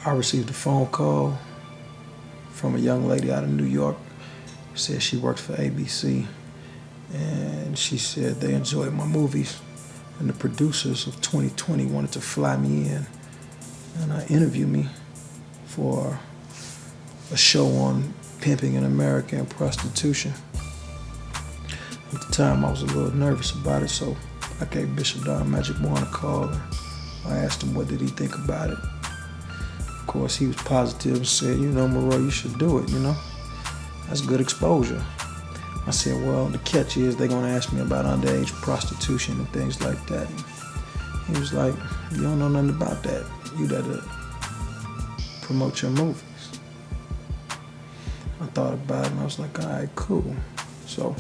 I received a phone call from a young lady out of New York. Said she works for ABC, and she said they enjoyed my movies, and the producers of 2020 wanted to fly me in and interview me for a show on pimping in America and prostitution. At the time, I was a little nervous about it, so I gave Bishop Don Magic One a call, and I asked him what did he think about it. Of course, he was positive and said, you know, Maroy, you should do it, you know? That's good exposure. I said, well, the catch is they're gonna ask me about underage prostitution and things like that. And he was like, you don't know nothing about that. You gotta promote your movies. I thought about it and I was like, all right, cool. So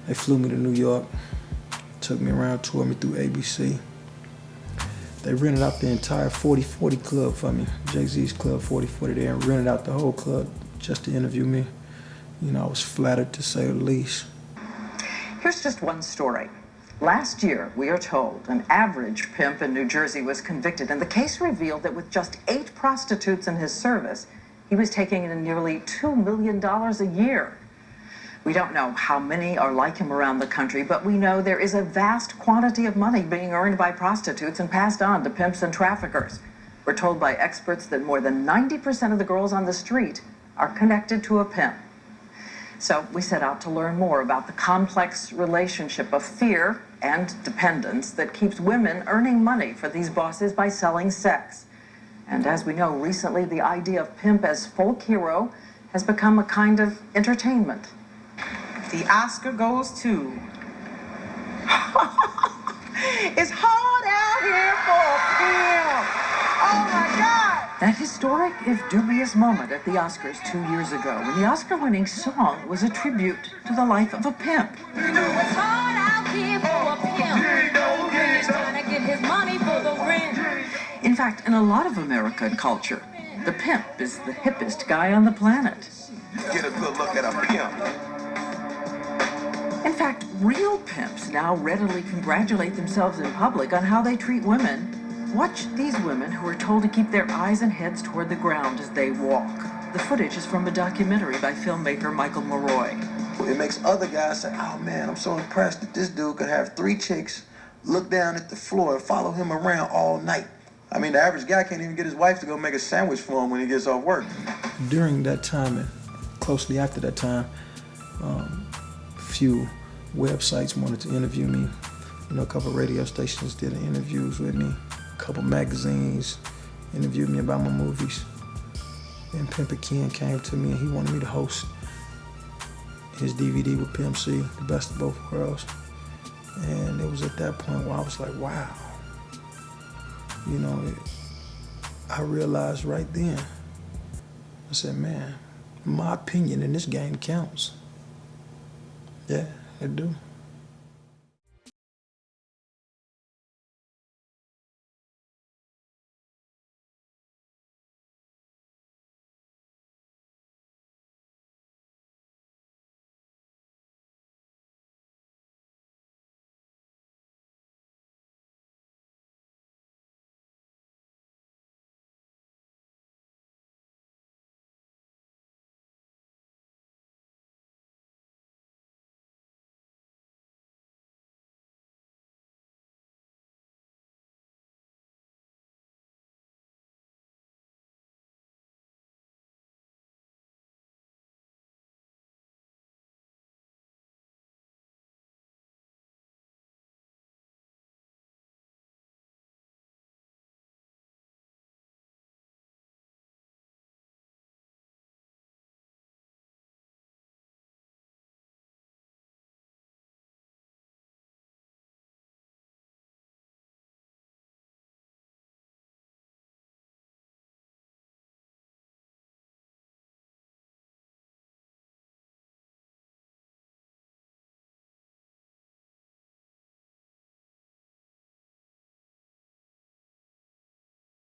they flew me to New York, took me around, toured me through ABC. They rented out the entire 4040 club for me, Jay-Z's Club 4040 there, and rented out the whole club just to interview me. You know, I was flattered to say the least. Here's just one story. Last year, we are told, an average pimp in New Jersey was convicted, and the case revealed that with just 8 prostitutes in his service, he was taking in nearly $2 million a year. We don't know how many are like him around the country, but we know there is a vast quantity of money being earned by prostitutes and passed on to pimps and traffickers. We're told by experts that more than 90% of the girls on the street are connected to a pimp. So we set out to learn more about the complex relationship of fear and dependence that keeps women earning money for these bosses by selling sex. And as we know, recently the idea of pimp as folk hero has become a kind of entertainment. The Oscar goes to... It's hard out here for a pimp. Oh my God. That historic, if dubious moment at the Oscars 2 years ago, when the Oscar-winning song was a tribute to the life of a pimp. You know it's hard out here for a pimp. He's trying to get his money for the rent. In fact, in a lot of American culture, the pimp is the hippest guy on the planet. Get a good look at a pimp. In fact, real pimps now readily congratulate themselves in public on how they treat women. Watch these women who are told to keep their eyes and heads toward the ground as they walk. The footage is from a documentary by filmmaker Michael Maroy. It makes other guys say, oh man, I'm so impressed that this dude could have 3 chicks look down at the floor and follow him around all night. I mean, the average guy can't even get his wife to go make a sandwich for him when he gets off work. During that time and closely after that time, a few websites wanted to interview me. You know, a couple of radio stations did interviews with me. A couple magazines interviewed me about my movies. And Pimp Ken came to me and he wanted me to host his DVD with Pimp C, The Best of Both Worlds. And it was at that point where I was like, wow. You know, I realized right then, I said, man, my opinion in this game counts. Yeah, it do.